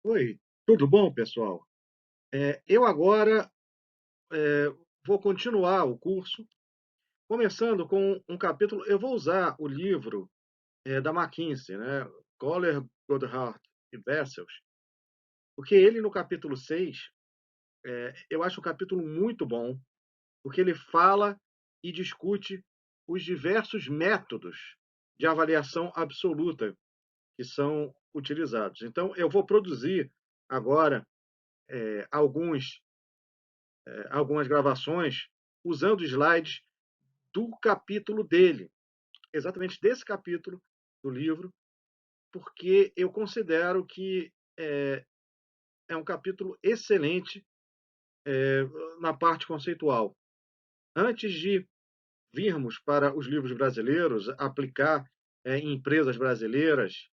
Oi, tudo bom, pessoal? Eu agora eh, vou continuar o curso, começando com um capítulo. Eu vou usar o livro da McKinsey, né? Coller, Goodhart e Wessels, porque ele, no capítulo 6, eu acho um capítulo muito bom, porque ele fala e discute os diversos métodos de avaliação absoluta que são utilizados. Então, eu vou produzir agora algumas gravações usando slides do capítulo dele, exatamente desse capítulo do livro, porque eu considero que é um capítulo excelente na parte conceitual. Antes de virmos para os livros brasileiros, aplicar em empresas brasileiras,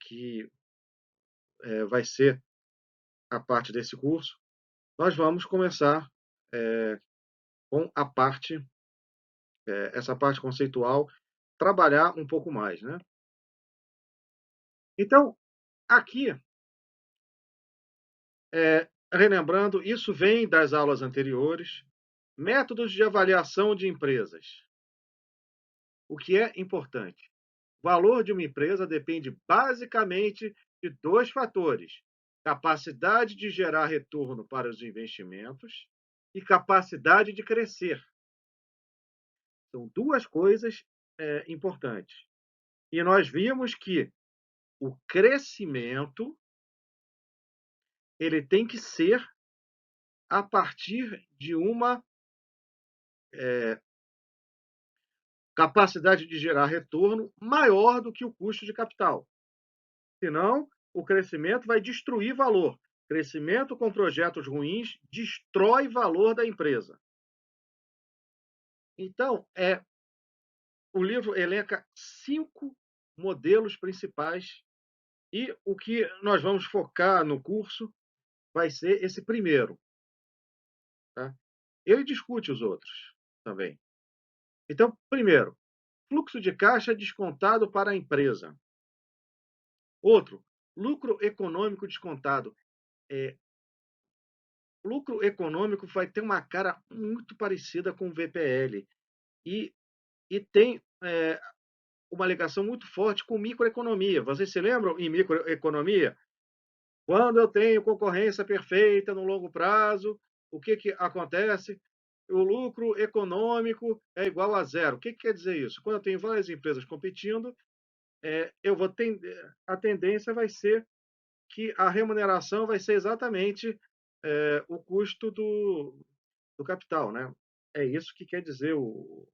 que vai ser a parte desse curso, nós vamos começar com essa parte conceitual, trabalhar um pouco mais, né? Então, aqui, relembrando, isso vem das aulas anteriores, métodos de avaliação de empresas. O que é importante? O valor de uma empresa depende basicamente de dois fatores: capacidade de gerar retorno para os investimentos e capacidade de crescer. São duas coisas importantes. E nós vimos que o crescimento ele tem que ser a partir de uma capacidade de gerar retorno maior do que o custo de capital. Senão, o crescimento vai destruir valor. Crescimento com projetos ruins destrói valor da empresa. Então, o livro elenca 5 modelos principais e o que nós vamos focar no curso vai ser esse primeiro. Tá? Ele discute os outros também. Então, primeiro, fluxo de caixa descontado para a empresa. Outro, lucro econômico descontado. É, lucro econômico vai ter uma cara muito parecida com o VPL e, e tem uma ligação muito forte com microeconomia. Vocês se lembram em microeconomia? Quando eu tenho concorrência perfeita no longo prazo, o que, que acontece? O lucro econômico é igual a zero. O que, que quer dizer isso? Quando eu tenho várias empresas competindo, eu vou a tendência vai ser que a remuneração vai ser exatamente o custo do capital, né? É isso que quer dizer o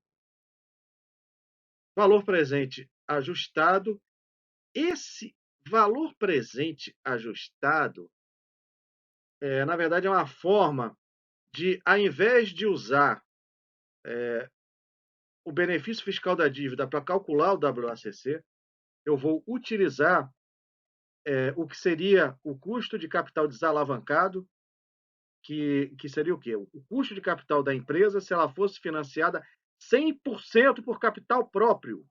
valor presente ajustado. Esse valor presente ajustado, na verdade, é uma forma de, ao invés de usar o benefício fiscal da dívida para calcular o WACC, eu vou utilizar o que seria o custo de capital desalavancado, que seria o quê? O custo de capital da empresa se ela fosse financiada 100% por capital próprio.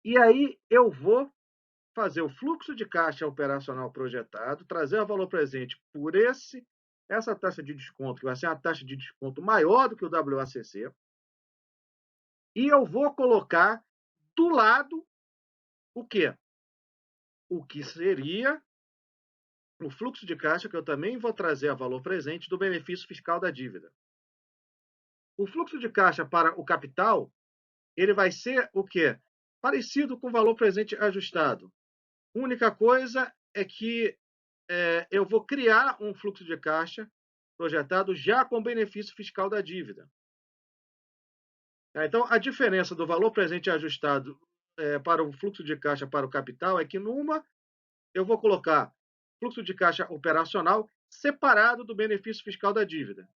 E aí eu vou fazer o fluxo de caixa operacional projetado, trazer o valor presente por essa taxa de desconto, que vai ser uma taxa de desconto maior do que o WACC, e eu vou colocar do lado o quê? O que seria o fluxo de caixa, que eu também vou trazer a valor presente do benefício fiscal da dívida. O fluxo de caixa para o capital, ele vai ser o quê? Parecido com o valor presente ajustado. A única coisa é que eu vou criar um fluxo de caixa projetado já com benefício fiscal da dívida. Então, a diferença do valor presente ajustado para o fluxo de caixa para o capital é que numa eu vou colocar fluxo de caixa operacional separado do benefício fiscal da dívida.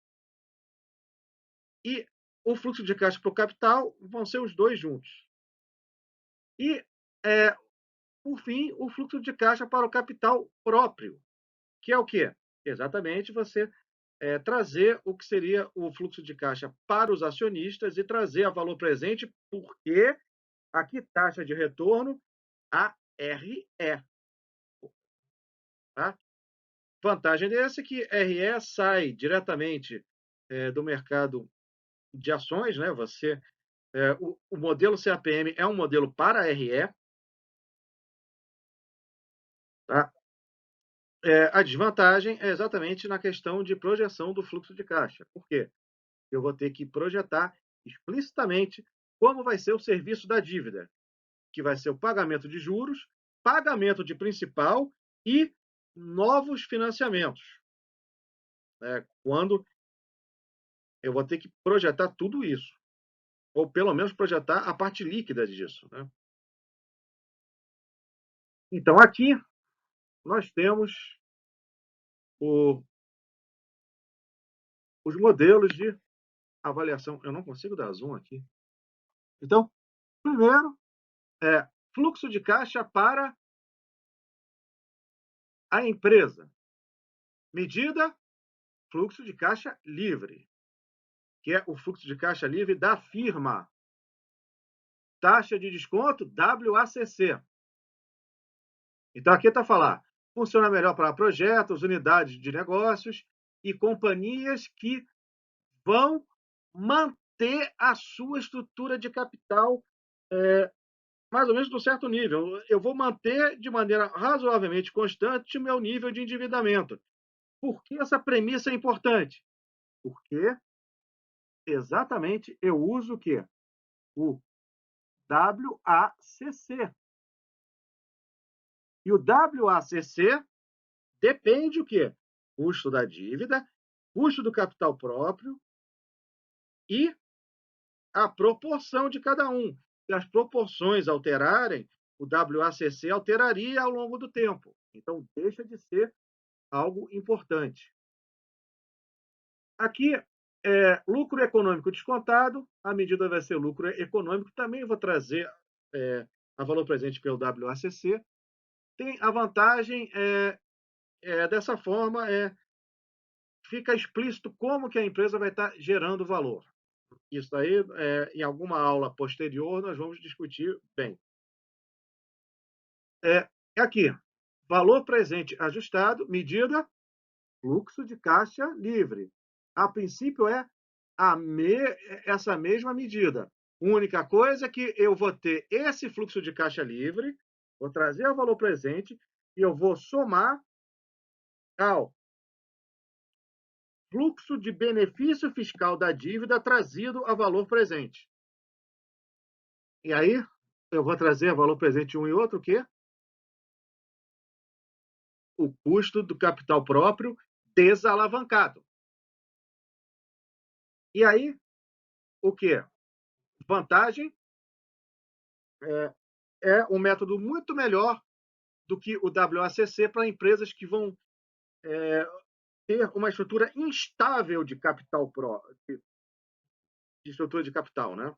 E o fluxo de caixa para o capital vão ser os dois juntos. E, é, por fim, o fluxo de caixa para o capital próprio, que é o quê? Exatamente você trazer o que seria o fluxo de caixa para os acionistas e trazer a valor presente, porque aqui taxa de retorno, ARE. Tá? Vantagem desse é que RE sai diretamente do mercado de ações, né? O modelo CAPM é um modelo para RE, tá? A desvantagem é exatamente na questão de projeção do fluxo de caixa. Por quê? Eu vou ter que projetar explicitamente como vai ser o serviço da dívida, que vai ser o pagamento de juros, pagamento de principal e novos financiamentos. Quando eu vou ter que projetar tudo isso, ou pelo menos projetar a parte líquida disso. Né? Então, aqui nós temos o, os modelos de avaliação. Eu não consigo dar zoom aqui. Então, primeiro, fluxo de caixa para a empresa. Medida, fluxo de caixa livre, que é o fluxo de caixa livre da firma. Taxa de desconto, WACC. Então, aqui está falar, funciona melhor para projetos, unidades de negócios e companhias que vão manter a sua estrutura de capital mais ou menos num certo nível. Eu vou manter de maneira razoavelmente constante o meu nível de endividamento. Por que essa premissa é importante? Porque exatamente eu uso o quê? O WACC. E o WACC depende o quê? Custo da dívida, custo do capital próprio e a proporção de cada um. Se as proporções alterarem, o WACC alteraria ao longo do tempo. Então, deixa de ser algo importante. Aqui, lucro econômico descontado, a medida vai ser lucro econômico. Também vou trazer a valor presente pelo WACC. Tem a vantagem, dessa forma, fica explícito como que a empresa vai estar gerando valor. Isso aí, em alguma aula posterior, nós vamos discutir bem. Aqui, valor presente ajustado, medida, fluxo de caixa livre. A princípio, essa mesma medida. A única coisa é que eu vou ter esse fluxo de caixa livre, vou trazer o valor presente e eu vou somar ao fluxo de benefício fiscal da dívida trazido a valor presente. E aí, eu vou trazer valor presente um e outro, o quê? O custo do capital próprio desalavancado. E aí, o quê? Vantagem um método muito melhor do que o WACC para empresas que vão ter uma estrutura instável de capital de estrutura de capital, né?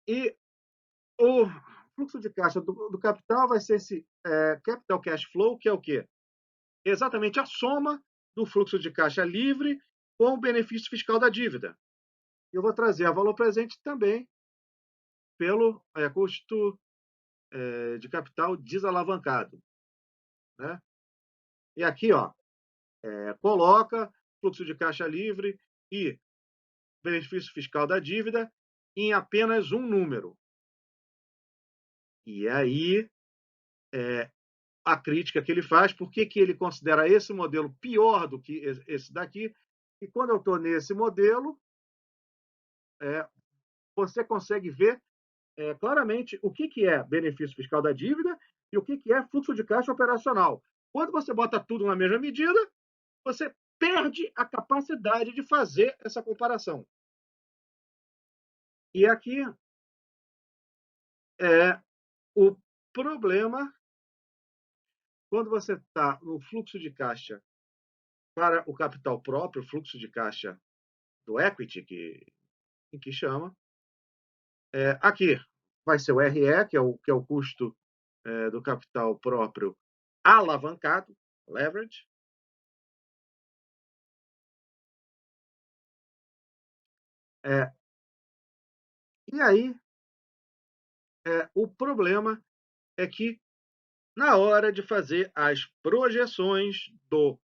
E o fluxo de caixa do capital vai ser esse capital cash flow, que é o quê? Exatamente a soma do fluxo de caixa livre com o benefício fiscal da dívida. Eu vou trazer a valor presente também pelo custo de capital desalavancado. Né? E aqui, coloca fluxo de caixa livre e benefício fiscal da dívida em apenas um número. E aí, a crítica que ele faz, por que ele considera esse modelo pior do que esse daqui, e quando eu estou nesse modelo, você consegue ver claramente o que é benefício fiscal da dívida e o que é fluxo de caixa operacional. Quando você bota tudo na mesma medida, você perde a capacidade de fazer essa comparação. E aqui o problema quando você está no fluxo de caixa para o capital próprio, fluxo de caixa do equity, que chama, aqui vai ser o RE, que é o custo do capital próprio alavancado, leverage. E aí, o problema é que na hora de fazer as projeções do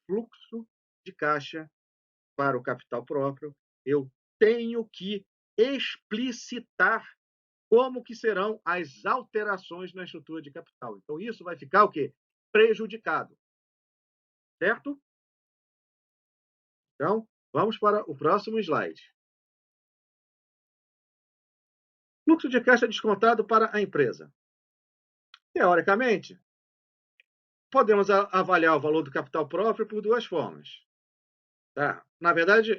fluxo de caixa para o capital próprio, eu tenho que explicitar como que serão as alterações na estrutura de capital. Então, isso vai ficar o quê? Prejudicado, certo? Então, vamos para o próximo slide. Fluxo de caixa descontado para a empresa. Teoricamente, podemos avaliar o valor do capital próprio por duas formas. Tá? Na verdade,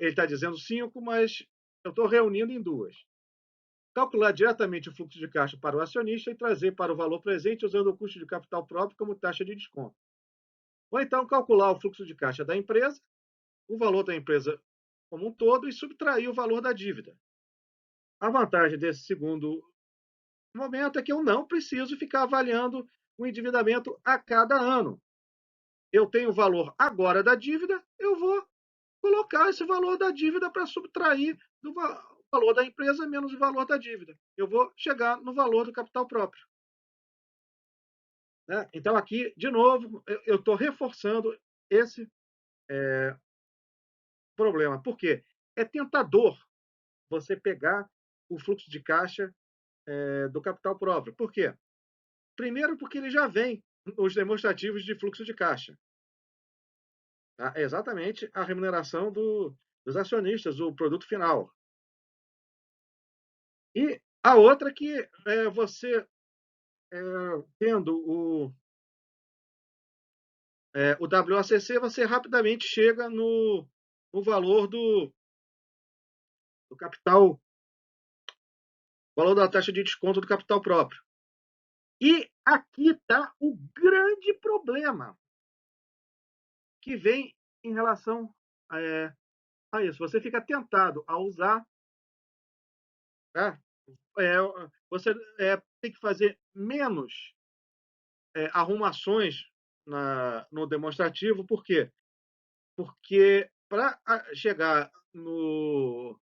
ele está dizendo 5, mas eu estou reunindo em duas. Calcular diretamente o fluxo de caixa para o acionista e trazer para o valor presente usando o custo de capital próprio como taxa de desconto. Ou então calcular o fluxo de caixa da empresa, o valor da empresa como um todo e subtrair o valor da dívida. A vantagem desse segundo momento é que eu não preciso ficar avaliando o endividamento a cada ano. Eu tenho o valor agora da dívida, eu vou colocar esse valor da dívida para subtrair do valor da empresa menos o valor da dívida. Eu vou chegar no valor do capital próprio. Né? Então, aqui, de novo, eu estou reforçando esse problema. Por quê? É tentador você pegar o fluxo de caixa do capital próprio. Por quê? Primeiro, porque ele já vem os demonstrativos de fluxo de caixa. Tá? É exatamente a remuneração dos acionistas, o produto final. E a outra que você, tendo o WACC, você rapidamente chega no valor do capital, valor da taxa de desconto do capital próprio. E aqui está o grande problema que vem em relação a isso. Você fica tentado a usar, tá? Você tem que fazer menos arrumações no demonstrativo. Por quê? Porque para chegar no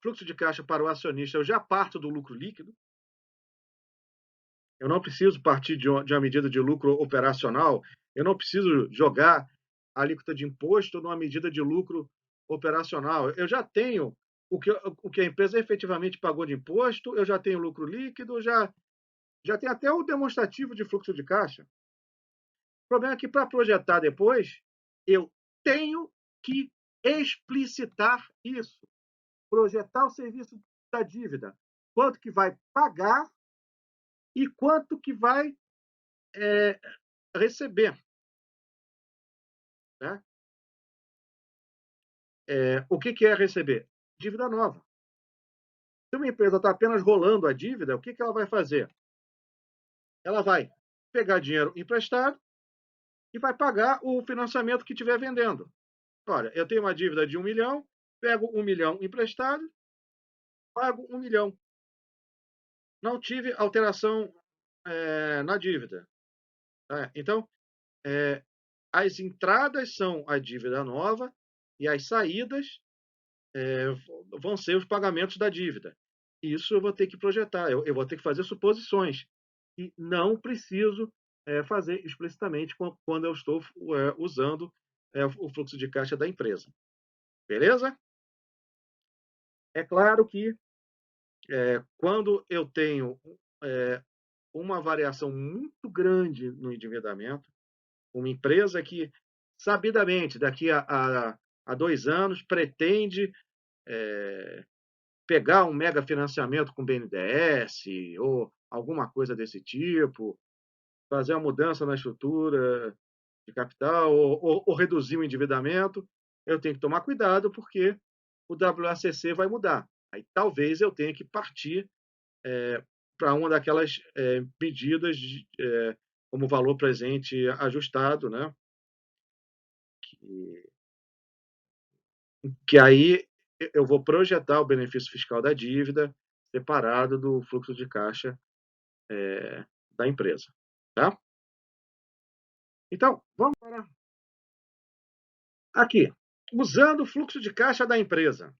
fluxo de caixa para o acionista, eu já parto do lucro líquido. Eu não preciso partir de uma medida de lucro operacional. Eu não preciso jogar a alíquota de imposto numa medida de lucro operacional. Eu já tenho o que a empresa efetivamente pagou de imposto, eu já tenho lucro líquido, já tenho até o demonstrativo de fluxo de caixa. O problema é que, para projetar depois, eu tenho que explicitar isso, projetar o serviço da dívida, quanto que vai pagar e quanto que vai receber. Né? O que é receber? Dívida nova. Se uma empresa está apenas rolando a dívida, o que ela vai fazer? Ela vai pegar dinheiro emprestado e vai pagar o financiamento que estiver vendendo. Olha, eu tenho uma dívida de 1 milhão, pego 1 milhão emprestado, pago 1 milhão. Não tive alteração na dívida. Tá? Então, as entradas são a dívida nova e as saídas vão ser os pagamentos da dívida. Isso eu vou ter que projetar, eu vou ter que fazer suposições. E não preciso fazer explicitamente quando eu estou usando o fluxo de caixa da empresa. Beleza? É claro que quando eu tenho uma variação muito grande no endividamento, uma empresa que, sabidamente, daqui a 2 anos, pretende pegar um mega financiamento com BNDES ou alguma coisa desse tipo, fazer uma mudança na estrutura de capital ou reduzir o endividamento, eu tenho que tomar cuidado porque o WACC vai mudar. Aí talvez eu tenha que partir para uma daquelas medidas como valor presente ajustado, né? Que aí eu vou projetar o benefício fiscal da dívida separado do fluxo de caixa da empresa. Tá? Então, vamos para aqui. Usando o fluxo de caixa da empresa,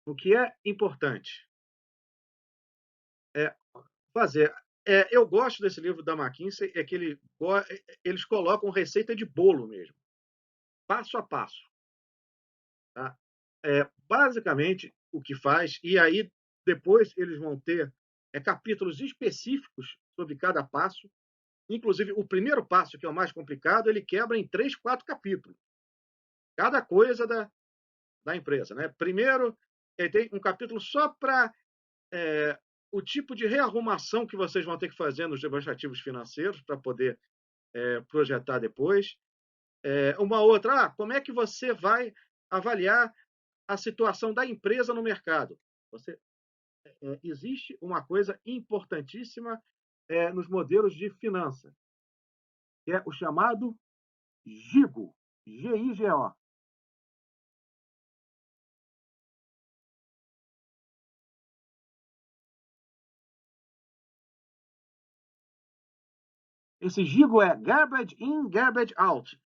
o que é importante é fazer eu gosto desse livro da McKinsey, é que eles colocam receita de bolo mesmo, passo a passo. Tá? Basicamente, o que faz, e aí depois eles vão ter capítulos específicos sobre cada passo. Inclusive, o primeiro passo, que é o mais complicado, ele quebra em 3, 4 capítulos. Cada coisa da empresa. Né? Primeiro, ele tem um capítulo só para o tipo de rearrumação que vocês vão ter que fazer nos demonstrativos financeiros para poder projetar depois. Uma outra, como é que você vai avaliar a situação da empresa no mercado? Existe uma coisa importantíssima nos modelos de finança, que é o chamado GIGO, G-I-G-O. Esse GIGO é Garbage In, Garbage Out.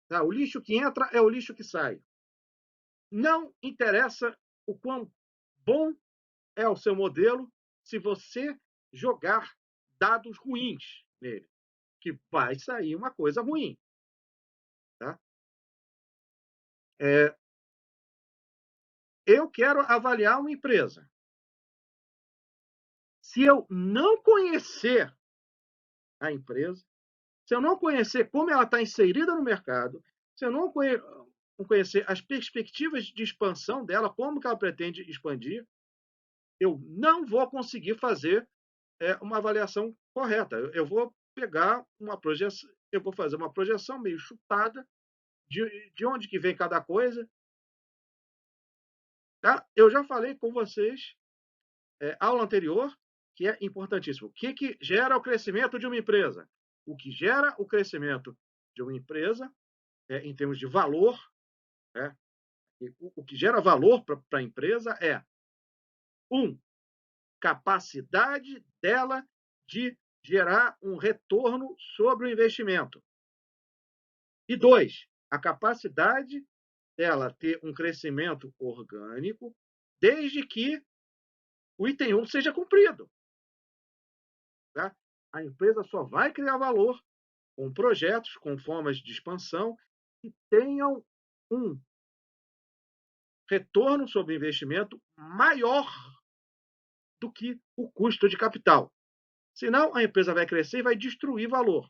Tá? O lixo que entra é o lixo que sai. Não interessa o quão bom é o seu modelo se você jogar dados ruins nele, que vai sair uma coisa ruim. Tá? Eu quero avaliar uma empresa. Se eu não conhecer a empresa, se eu não conhecer como ela está inserida no mercado, se eu não conhecer as perspectivas de expansão dela, como que ela pretende expandir, eu não vou conseguir fazer uma avaliação correta. Eu vou pegar uma projeção, eu vou fazer uma projeção meio chutada de onde que vem cada coisa. Tá? Eu já falei com vocês, aula anterior, que é importantíssimo. O que gera o crescimento de uma empresa? O que gera o crescimento de uma empresa, em termos de valor, né? O que gera valor para a empresa é, capacidade dela de gerar um retorno sobre o investimento. E 2, a capacidade dela ter um crescimento orgânico, desde que o item 1 seja cumprido. Tá? A empresa só vai criar valor com projetos, com formas de expansão que tenham um retorno sobre investimento maior do que o custo de capital. Senão, a empresa vai crescer e vai destruir valor,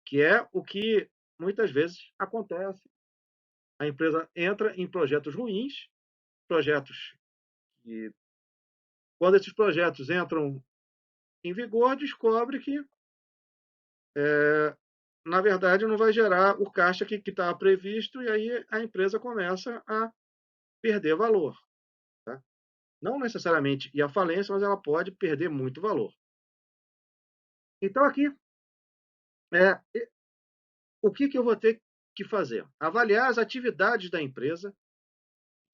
que é o que muitas vezes acontece. A empresa entra em projetos ruins, projetos que, quando esses projetos entram em vigor, descobre que, na verdade, não vai gerar o caixa que estava previsto, e aí a empresa começa a perder valor. Tá? Não necessariamente ir à falência, mas ela pode perder muito valor. Então, aqui, o que eu vou ter que fazer? Avaliar as atividades da empresa,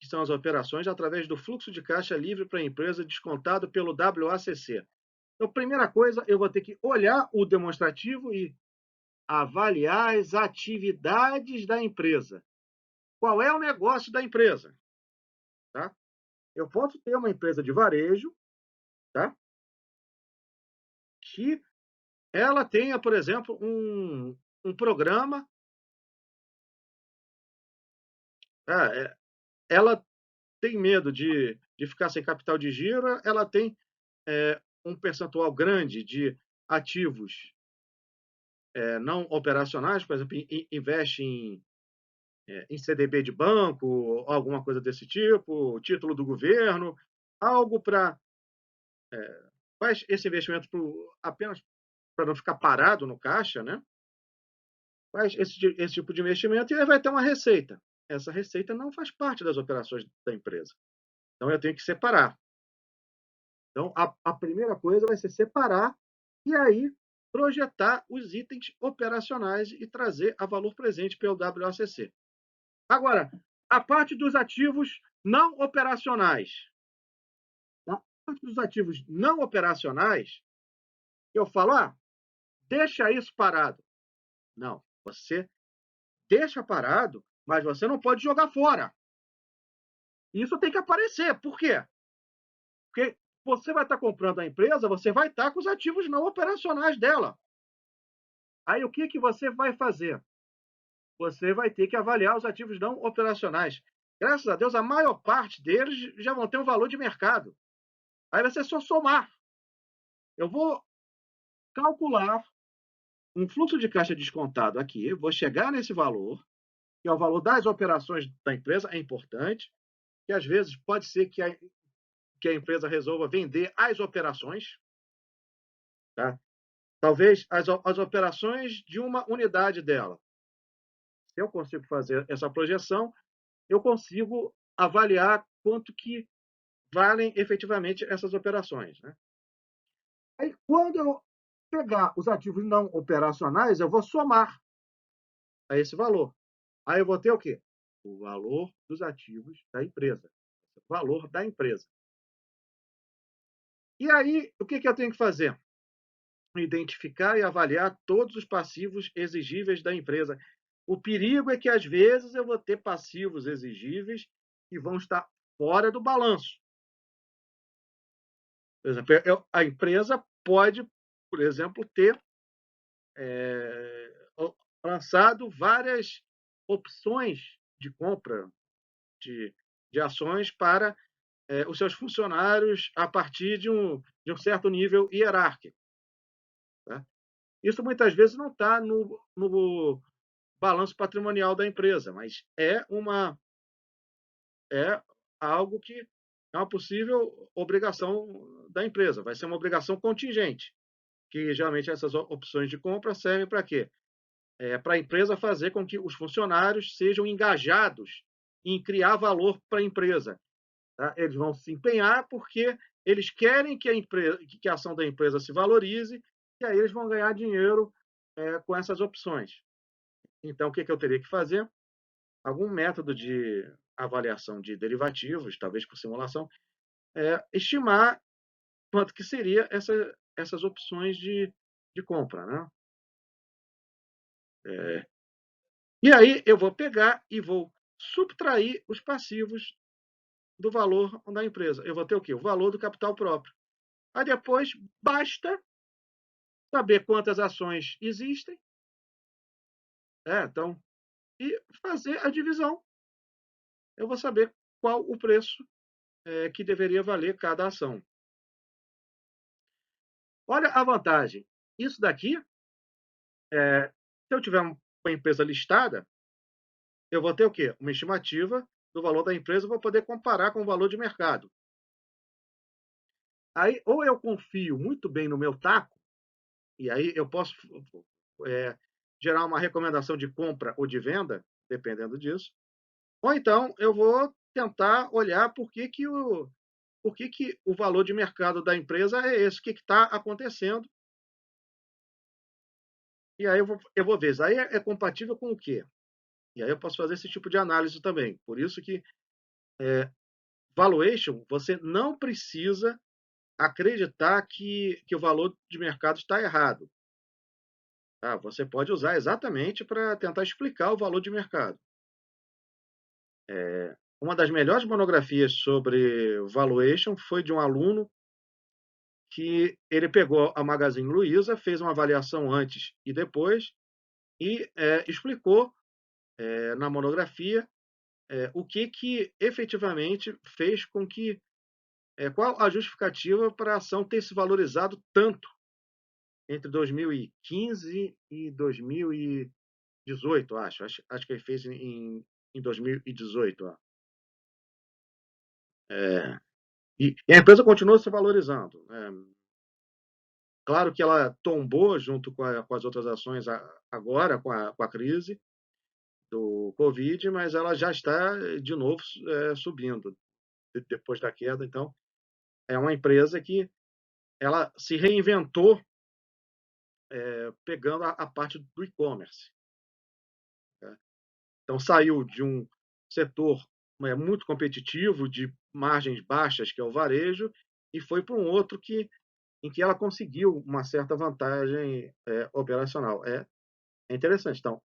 que são as operações, através do fluxo de caixa livre para a empresa descontado pelo WACC. Então, primeira coisa, eu vou ter que olhar o demonstrativo e avaliar as atividades da empresa. Qual é o negócio da empresa? Tá? Eu posso ter uma empresa de varejo, tá? Que ela tenha, por exemplo, um programa. Ela tem medo de ficar sem capital de giro, ela tem um percentual grande de ativos não operacionais, por exemplo, investe em CDB de banco, alguma coisa desse tipo, título do governo, algo para faz esse investimento apenas para não ficar parado no caixa, né? Faz esse tipo de investimento e aí vai ter uma receita. Essa receita não faz parte das operações da empresa. Então, eu tenho que separar. Então, a primeira coisa vai ser separar e aí projetar os itens operacionais e trazer a valor presente pelo WACC. Agora, a parte dos ativos não operacionais. A parte dos ativos não operacionais, eu falo, deixa isso parado. Não, você deixa parado, mas você não pode jogar fora. Isso tem que aparecer. Por quê? você vai estar comprando a empresa, você vai estar com os ativos não operacionais dela. Aí o que você vai fazer? Você vai ter que avaliar os ativos não operacionais. Graças a Deus, a maior parte deles já vão ter um valor de mercado. Aí vai ser só somar. Eu vou calcular um fluxo de caixa descontado aqui, vou chegar nesse valor, que é o valor das operações da empresa, é importante, que às vezes pode ser que a empresa resolva vender as operações, tá? Talvez as operações de uma unidade dela. Se eu consigo fazer essa projeção, eu consigo avaliar quanto que valem efetivamente essas operações, né? Aí, quando eu pegar os ativos não operacionais, eu vou somar a esse valor. Aí eu vou ter o quê? O valor dos ativos da empresa. O valor da empresa. E aí, o que eu tenho que fazer? Identificar e avaliar todos os passivos exigíveis da empresa. O perigo é que, às vezes, eu vou ter passivos exigíveis que vão estar fora do balanço. Por exemplo, a empresa pode, por exemplo, ter lançado várias opções de compra de ações para os seus funcionários a partir de um certo nível hierárquico. Tá? Isso muitas vezes não está no balanço patrimonial da empresa, mas é algo que é uma possível obrigação da empresa, vai ser uma obrigação contingente, que geralmente essas opções de compra servem para quê? Para a empresa fazer com que os funcionários sejam engajados em criar valor para a empresa. Tá? Eles vão se empenhar porque eles querem que a ação da empresa se valorize, e aí eles vão ganhar dinheiro com essas opções. Então, o que eu teria que fazer? Algum método de avaliação de derivativos, talvez por simulação, estimar quanto que seria essas opções de compra. Né? E aí eu vou pegar e vou subtrair os passivos do valor da empresa. Eu vou ter o quê? O valor do capital próprio. Aí depois basta saber quantas ações existem, então, e fazer a divisão. Eu vou saber qual o preço que deveria valer cada ação. Olha a vantagem. Isso daqui, se eu tiver uma empresa listada, eu vou ter o quê? Uma estimativa do valor da empresa, vou poder comparar com o valor de mercado. Aí, ou eu confio muito bem no meu taco, e aí eu posso gerar uma recomendação de compra ou de venda, dependendo disso, ou então eu vou tentar olhar por que o valor de mercado da empresa é esse, o que está acontecendo, e aí eu vou ver, isso aí é compatível com o quê? E aí eu posso fazer esse tipo de análise também. Por isso que valuation, você não precisa acreditar que o valor de mercado está errado. Tá? Você pode usar exatamente para tentar explicar o valor de mercado. Uma das melhores monografias sobre valuation foi de um aluno que ele pegou a Magazine Luiza, fez uma avaliação antes e depois e explicou na monografia o que efetivamente fez com que qual a justificativa para a ação ter se valorizado tanto entre 2015 e 2018, acho que ele fez em 2018. Ó. E a empresa continua se valorizando. Claro que ela tombou junto com as outras ações agora, com a crise do Covid, mas ela já está de novo subindo depois da queda. Então, é uma empresa que ela se reinventou pegando a parte do e-commerce. Né? Então, saiu de um setor muito competitivo, de margens baixas, que é o varejo, e foi para um outro em que ela conseguiu uma certa vantagem operacional. É interessante. Então,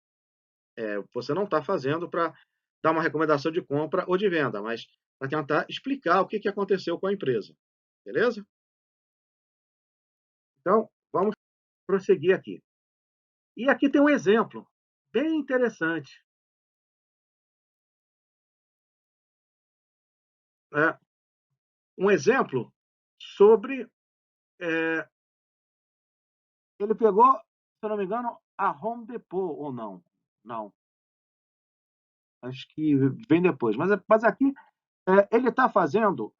você não está fazendo para dar uma recomendação de compra ou de venda, mas para tentar explicar o que aconteceu com a empresa. Beleza? Então, vamos prosseguir aqui. E aqui tem um exemplo bem interessante. Né? Um exemplo sobre. Ele pegou, se eu não me engano, a Home Depot, ou não? Não, acho que vem depois. Mas aqui ele está fazendo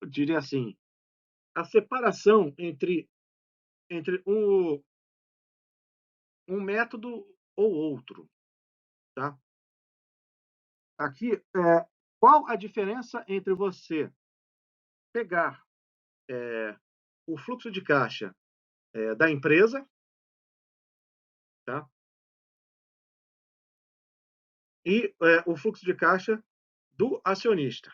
eu diria assim, a separação entre um método ou outro. Tá? Aqui, qual a diferença entre você pegar o fluxo de caixa da empresa, tá? E o fluxo de caixa do acionista?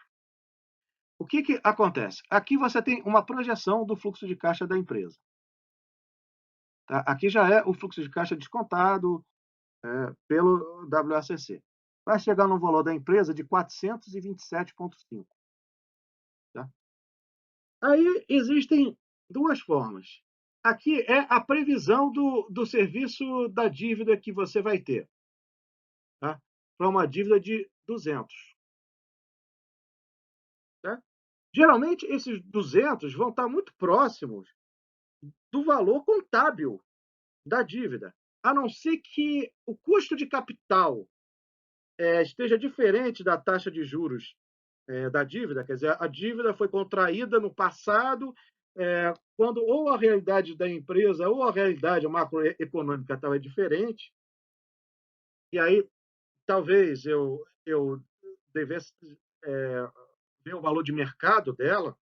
O que acontece? Aqui você tem uma projeção do fluxo de caixa da empresa. Tá? Aqui já é o fluxo de caixa descontado pelo WACC. Vai chegar no valor da empresa de 427,5. Tá? Aí existem duas formas. Aqui é a previsão do serviço da dívida que você vai ter. Tá? Para uma dívida de 200. Tá? Geralmente, esses 200 vão estar muito próximos do valor contábil da dívida, a não ser que o custo de capital esteja diferente da taxa de juros da dívida, quer dizer, a dívida foi contraída no passado, quando ou a realidade da empresa ou a realidade macroeconômica estava diferente, e aí talvez eu devesse ver o valor de mercado dela,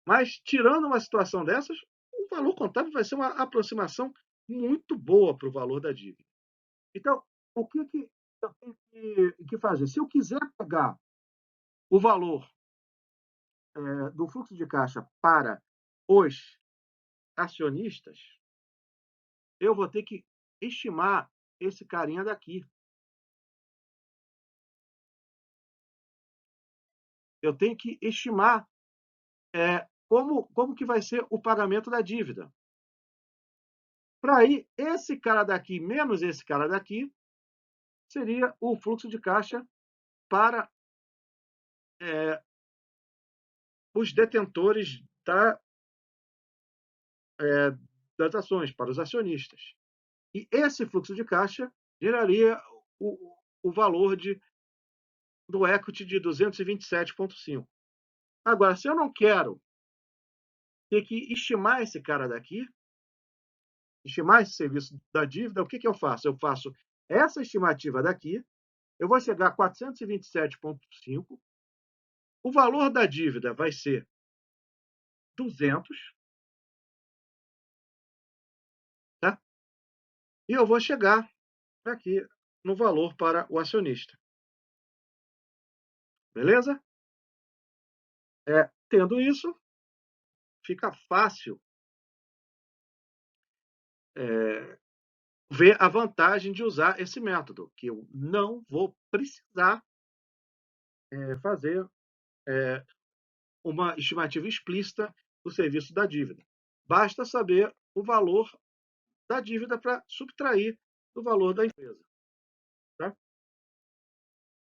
mas tirando uma situação dessas, o valor contábil vai ser uma aproximação muito boa para o valor da dívida. Então, o que eu tenho que fazer? Se eu quiser pegar o valor do fluxo de caixa para os acionistas, eu vou ter que estimar esse carinha daqui. Eu tenho que estimar como que vai ser o pagamento da dívida. Para aí, esse cara daqui menos esse cara daqui seria o fluxo de caixa para os detentores das ações, para os acionistas. E esse fluxo de caixa geraria o valor do equity de 227,5. Agora, se eu não quero ter que estimar esse cara daqui, estimar esse serviço da dívida, o que eu faço? Eu faço essa estimativa daqui, eu vou chegar a 427,5, o valor da dívida vai ser 200, tá? E eu vou chegar aqui no valor para o acionista. Beleza? Tendo isso, fica fácil ver a vantagem de usar esse método, que eu não vou precisar fazer uma estimativa explícita do serviço da dívida. Basta saber o valor da dívida para subtrair do valor da empresa. Tá?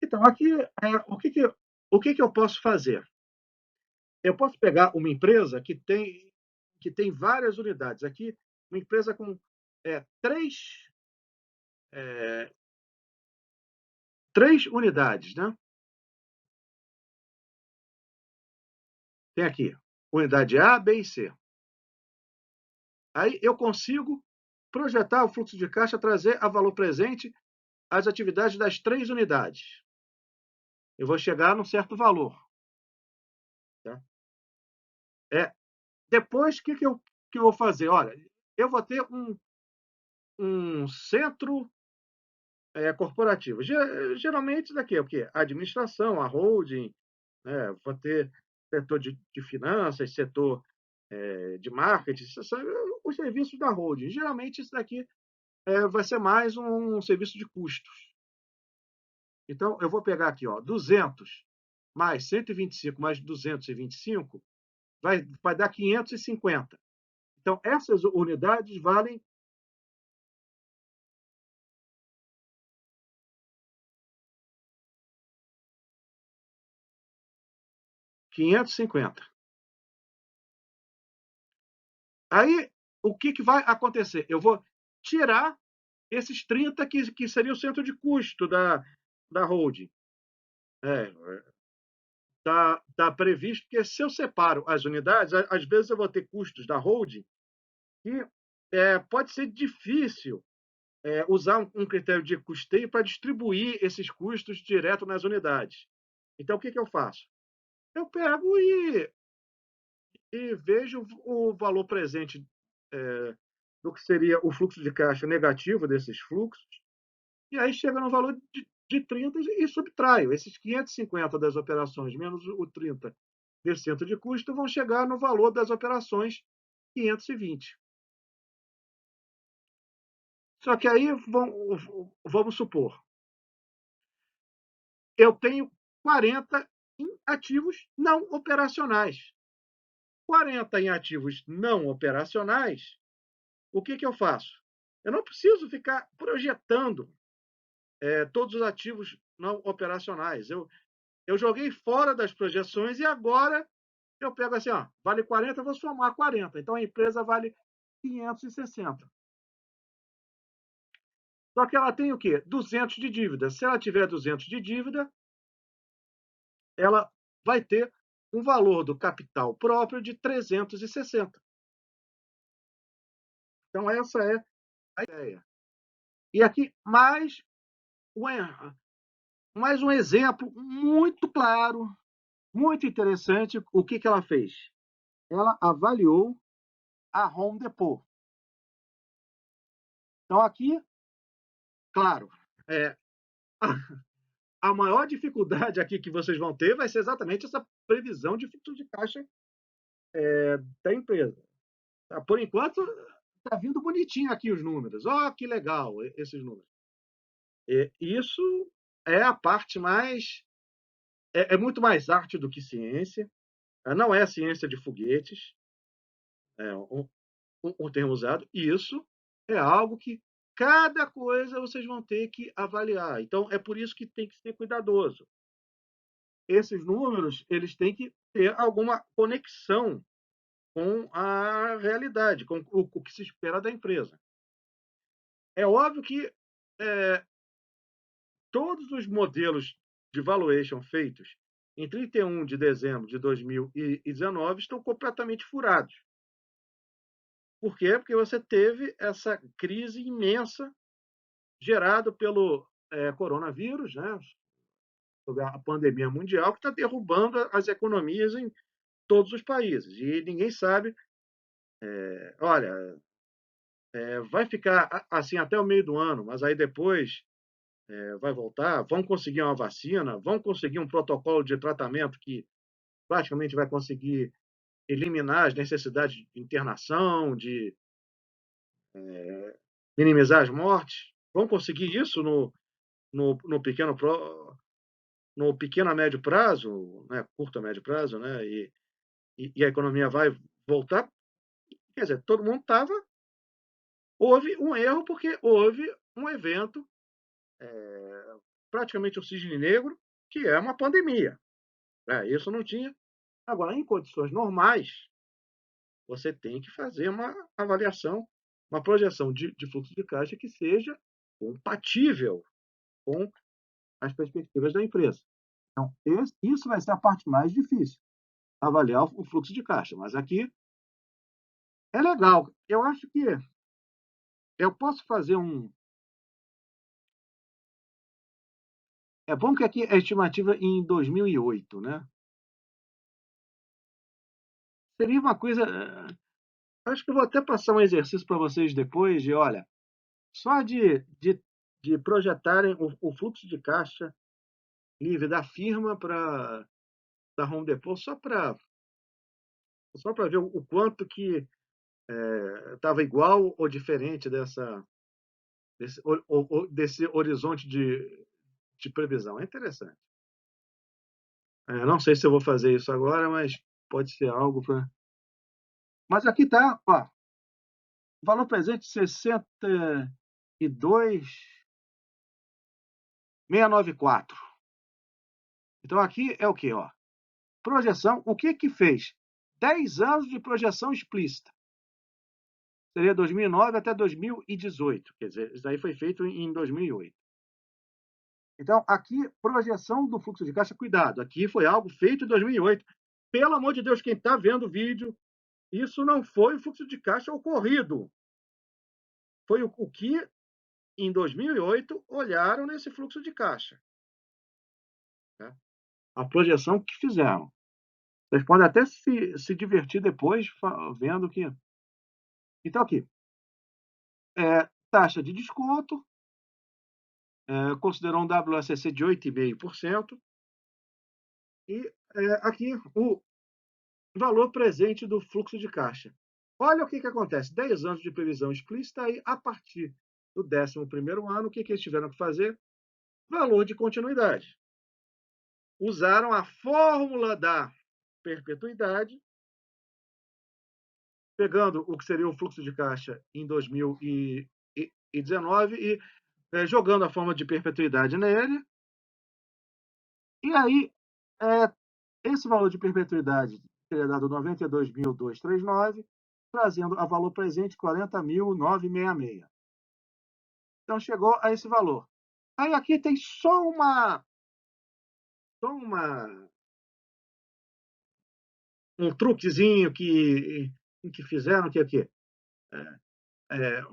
Então, aqui, o que eu posso fazer? Eu posso pegar uma empresa que tem várias unidades. Aqui, uma empresa com três unidades. Né? Tem aqui unidade A, B e C. Aí eu consigo projetar o fluxo de caixa, trazer a valor presente as atividades das três unidades. Eu vou chegar num certo valor. Tá? Depois, o que eu vou fazer? Olha, eu vou ter um centro corporativo. Geralmente, daqui é o quê? A administração, a holding, né? Vou ter setor de finanças, setor de marketing, são os serviços da holding. Geralmente, isso daqui vai ser mais um serviço de custos. Então, eu vou pegar aqui, ó, 200 mais 125 mais 225 vai dar 550. Então, essas unidades valem 550. Aí, o que vai acontecer? Eu vou tirar esses 30 que seria o centro de custo da holding. Tá previsto que se eu separo as unidades, às vezes eu vou ter custos da holding e pode ser difícil usar um critério de custeio para distribuir esses custos direto nas unidades. Então, o que eu faço? Eu pego e vejo o valor presente do que seria o fluxo de caixa negativo desses fluxos, e aí chega no valor de 30 e subtraio. Esses 550 das operações menos o 30 desse centro de custo vão chegar no valor das operações 520. Só que aí vamos supor, eu tenho 40 em ativos não operacionais. 40 em ativos não operacionais, o que eu faço? Eu não preciso ficar projetando todos os ativos não operacionais. Eu joguei fora das projeções e agora eu pego assim, ó, vale 40, eu vou somar 40. Então a empresa vale 560. Só que ela tem o quê? 200 de dívida. Se ela tiver 200 de dívida, ela vai ter um valor do capital próprio de 360. Então essa é a ideia. E aqui mais um exemplo muito claro, muito interessante, o que ela fez? Ela avaliou a Home Depot. Então, aqui, claro, é, a maior dificuldade aqui que vocês vão ter vai ser exatamente essa previsão de fluxo de caixa da empresa. Tá? Por enquanto, está vindo bonitinho aqui os números. Ó, que legal esses números. Isso é a parte mais. É muito mais arte do que ciência. Não é ciência de foguetes, é um termo usado. E isso é algo que cada coisa vocês vão ter que avaliar. Então, é por isso que tem que ser cuidadoso. Esses números eles têm que ter alguma conexão com a realidade, com o que se espera da empresa. É óbvio que todos os modelos de valuation feitos em 31 de dezembro de 2019 estão completamente furados. Por quê? Porque você teve essa crise imensa gerada pelo coronavírus, né? A pandemia mundial, que está derrubando as economias em todos os países. E ninguém sabe, olha, vai ficar assim até o meio do ano, mas aí depois vai voltar, vão conseguir uma vacina, vão conseguir um protocolo de tratamento que praticamente vai conseguir eliminar as necessidades de internação, de minimizar as mortes. Vão conseguir isso no pequeno no pequeno a médio prazo, né, curto a médio prazo, né, e a economia vai voltar. Quer dizer, todo mundo estava. Houve um erro porque houve um evento, praticamente o cisne negro, que é uma pandemia. Isso não tinha. Agora, em condições normais, você tem que fazer uma avaliação, uma projeção de fluxo de caixa que seja compatível com as perspectivas da empresa. Então, isso vai ser a parte mais difícil, avaliar o fluxo de caixa. Mas aqui é legal. Eu acho que eu posso fazer um. É bom que aqui é a estimativa em 2008, né? Seria uma coisa. Acho que eu vou até passar um exercício para vocês depois de, olha, só de projetarem o fluxo de caixa livre da firma para da Home Depot, só para ver o quanto que estava igual ou diferente desse horizonte de previsão. É interessante. Não sei se eu vou fazer isso agora, mas pode ser algo para... Mas aqui está, ó, valor presente 62.694. Então aqui é o quê? Ó? Projeção, o que que fez? 10 anos de projeção explícita. Seria 2009 até 2018, quer dizer, isso aí foi feito em 2008. Então, aqui, projeção do fluxo de caixa, cuidado, aqui foi algo feito em 2008. Pelo amor de Deus, quem está vendo o vídeo, isso não foi o fluxo de caixa ocorrido. Foi o que, em 2008, olharam nesse fluxo de caixa. Tá? A projeção que fizeram. Vocês podem até se divertir depois vendo que... Então, aqui, taxa de desconto, considerou um WACC de 8,5%, e aqui o valor presente do fluxo de caixa. Olha o que acontece, 10 anos de previsão explícita, aí a partir do 11º ano, o que eles tiveram que fazer? Valor de continuidade. Usaram a fórmula da perpetuidade, pegando o que seria o fluxo de caixa em 2019 e jogando a fórmula de perpetuidade nele. E aí, esse valor de perpetuidade teria dado 92.239, trazendo a valor presente 40.966. Então, chegou a esse valor. Aí aqui tem só um truquezinho que fizeram, que é o quê?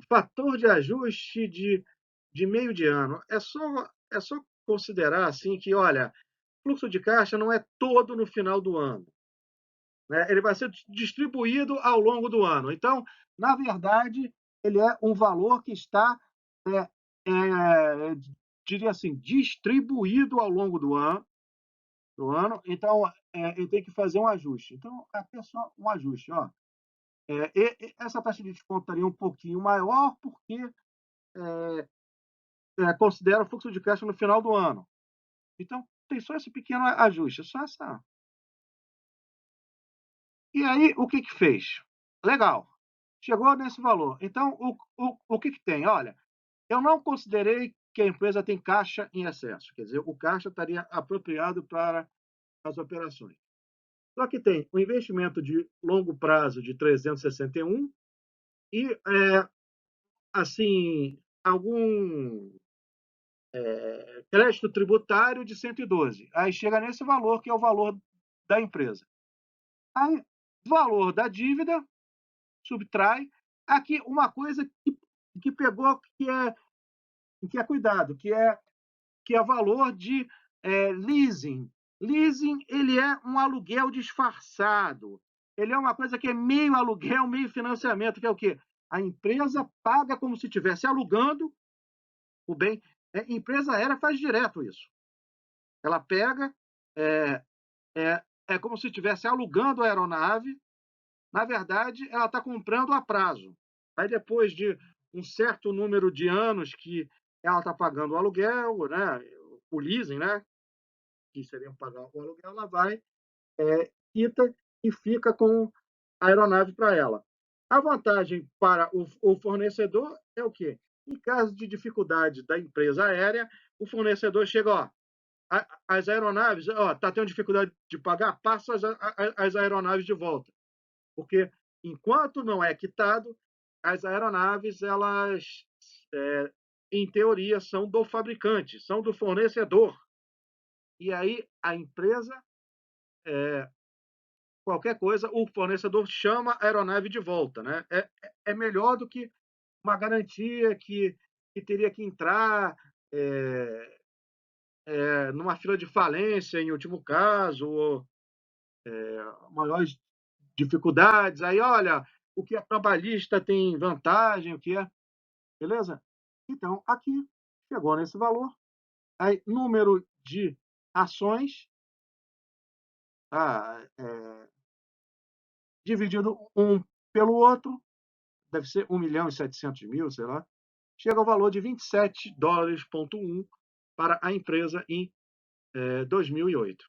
Fator de ajuste de meio de ano. É só considerar assim que, olha, fluxo de caixa não é todo no final do ano. Né? Ele vai ser distribuído ao longo do ano. Então, na verdade, ele é um valor que está, diria assim, distribuído ao longo do ano. Então, eu tenho que fazer um ajuste. Então, aqui é só um ajuste. Ó. Essa taxa de desconto estaria um pouquinho maior, porque considera o fluxo de caixa no final do ano. Então, tem só esse pequeno ajuste, só essa. E aí, o que fez? Legal, chegou nesse valor. Então, o que tem? Olha, eu não considerei que a empresa tem caixa em excesso, quer dizer, o caixa estaria apropriado para as operações. Só que tem o investimento de longo prazo de 361 e, assim, algum crédito tributário de 112. Aí chega nesse valor, que é o valor da empresa. Aí, valor da dívida, subtrai. Aqui, uma coisa que pegou, que é cuidado, que é valor de leasing. Leasing, ele é um aluguel disfarçado. Ele é uma coisa que é meio aluguel, meio financiamento, que é o quê? A empresa paga como se estivesse alugando o bem. A empresa aérea faz direto isso. Ela pega, é como se estivesse alugando a aeronave. Na verdade, ela está comprando a prazo. Aí, depois de um certo número de anos que ela está pagando o aluguel, né, o leasing, né, que seria pagar o aluguel, ela vai, quita e fica com a aeronave para ela. A vantagem para o fornecedor é o quê? Em caso de dificuldade da empresa aérea, o fornecedor chega, ó, as aeronaves, ó, está tendo dificuldade de pagar, passa as aeronaves de volta. Porque, enquanto não é quitado, as aeronaves, elas, em teoria, são do fabricante, são do fornecedor. E aí, a empresa, qualquer coisa, o fornecedor chama a aeronave de volta. Né? É melhor do que uma garantia que teria que entrar numa fila de falência, em último caso, ou maiores dificuldades. Aí, olha, o que é trabalhista tem vantagem, o que é... Beleza? Então, aqui, chegou nesse valor. Aí, número de ações, tá? Dividido um pelo outro, deve ser 1.700.000, sei lá, chega ao valor de $27,1 para a empresa em 2008.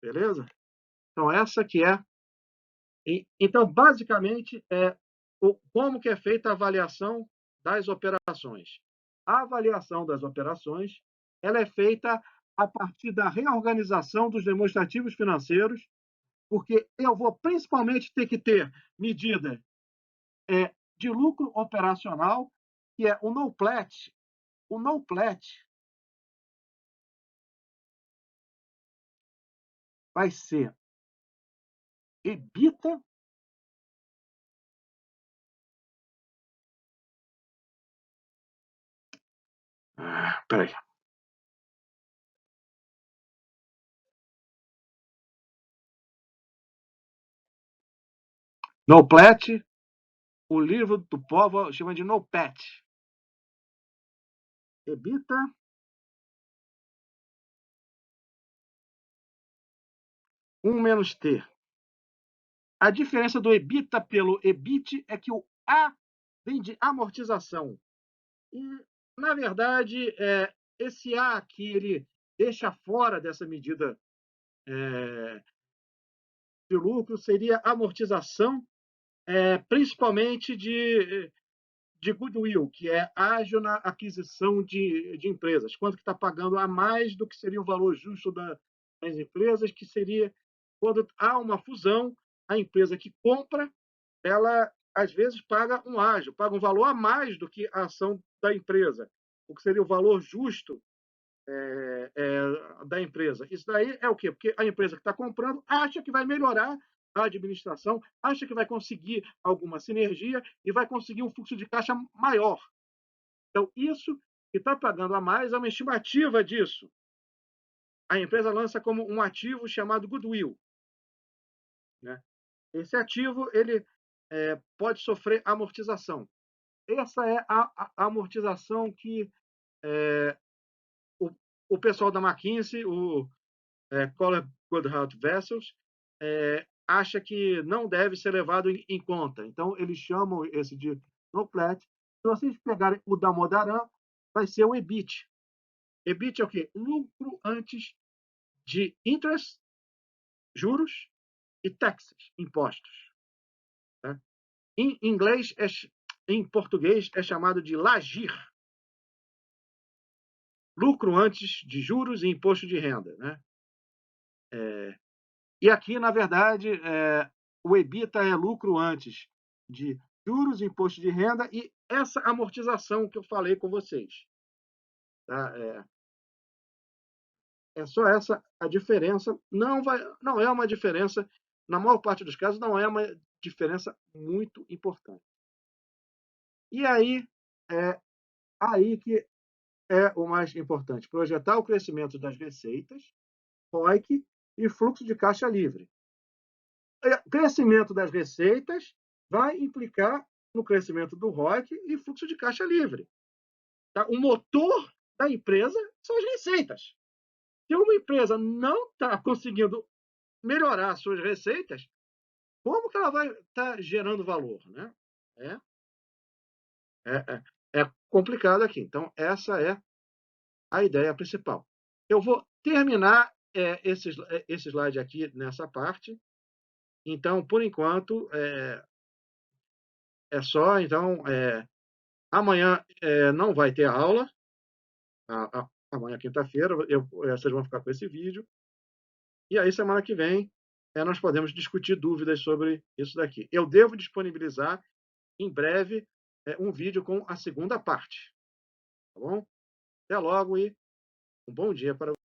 Beleza? Então, essa que é... Então, basicamente, como que é feita a avaliação das operações? A avaliação das operações ela é feita a partir da reorganização dos demonstrativos financeiros, porque eu vou principalmente ter que ter medida de lucro operacional, que é o NOPLAT. O NOPLAT vai ser EBITDA peraí. NOPLAT, o livro do povo chama de NOPAT. EBITDA menos T. A diferença do EBITDA pelo EBIT é que o A vem de amortização. E, na verdade, esse A aqui, ele deixa fora dessa medida de lucro, seria amortização, principalmente de goodwill, que é ágil na aquisição de empresas. Quanto que está pagando a mais do que seria o valor justo das empresas, que seria quando há uma fusão, a empresa que compra, ela às vezes paga um ágio, paga um valor a mais do que a ação da empresa, o que seria o valor justo da empresa. Isso daí é o quê? Porque a empresa que está comprando acha que vai melhorar a administração, acha que vai conseguir alguma sinergia e vai conseguir um fluxo de caixa maior. Então, isso que está pagando a mais é uma estimativa disso. A empresa lança como um ativo chamado goodwill. Né? Esse ativo ele pode sofrer amortização. Essa é a amortização que o pessoal da McKinsey, o Collier Goodhart Vessels, acha que não deve ser levado em conta. Então, eles chamam esse de NOPLAT. Se vocês pegarem o Damodaran, vai ser o EBIT. EBIT é o quê? Lucro antes de interest, juros, e taxes, impostos. Tá? Em inglês, em português, é chamado de LAGIR. Lucro antes de juros e imposto de renda. Né? E aqui, na verdade, o EBITDA é lucro antes de juros, imposto de renda e essa amortização que eu falei com vocês. Tá? É só essa a diferença. Não é uma diferença, na maior parte dos casos, não é uma diferença muito importante. E aí que é o mais importante, projetar o crescimento das receitas, ROIC e fluxo de caixa livre. O crescimento das receitas vai implicar no crescimento do ROIC e fluxo de caixa livre. Tá? O motor da empresa são as receitas. Se uma empresa não está conseguindo melhorar suas receitas, como que ela vai estar gerando valor? Né? É complicado aqui. Então, essa é a ideia principal. Eu vou terminar esse slide aqui nessa parte. Então, por enquanto, é só. Então, amanhã não vai ter aula. Amanhã, quinta-feira, vocês vão ficar com esse vídeo. E aí, semana que vem, nós podemos discutir dúvidas sobre isso daqui. Eu devo disponibilizar, em breve, um vídeo com a segunda parte. Tá bom? Até logo e um bom dia para